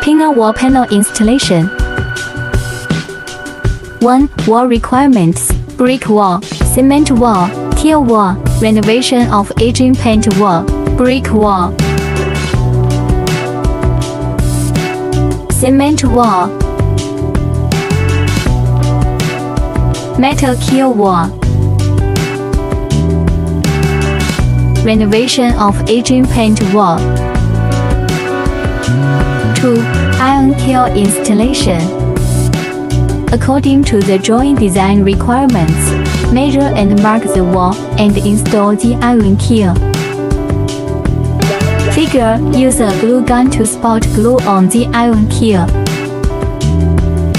Pinga wall panel installation. 1. Wall requirements: brick wall, cement wall, tier wall, renovation of aging paint wall, brick wall, cement wall, metal keel wall, renovation of aging paint wall. 2. Iron keel installation. According to the drawing design requirements, measure and mark the wall and install the iron keel. Figure: use a glue gun to spot glue on the iron keel.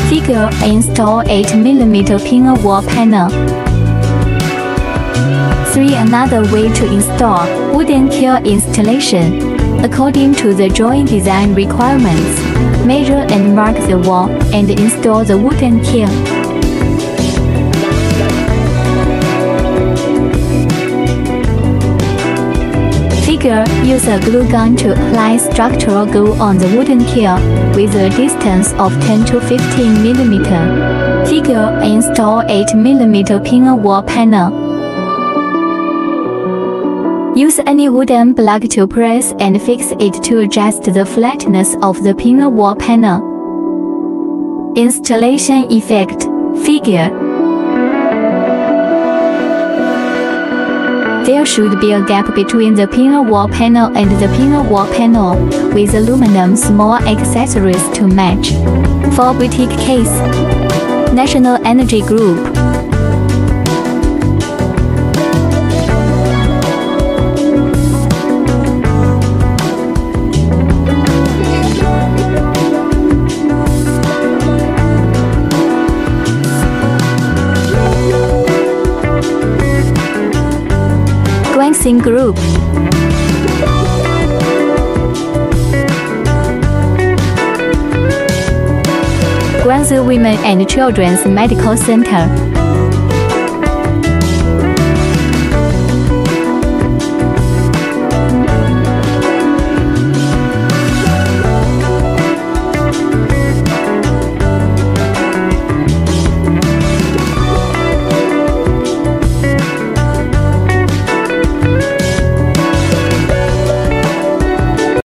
Figure: install 8 mm Pinga wall panel. 3. Another way to install wooden keel installation. According to the drawing design requirements, measure and mark the wall and install the wooden keel. Figure: use a glue gun to apply structural glue on the wooden keel with a distance of 10 to 15 mm. Figure: install 8 mm Pinga wall panel. Use any wooden block to press and fix it to adjust the flatness of the Pinga wall panel. Installation effect. Figure: there should be a gap between the Pinga wall panel and the Pinga wall panel, with aluminum small accessories to match. For boutique case, National Energy Group. Group. Guangzhou Women and Children's Medical Center.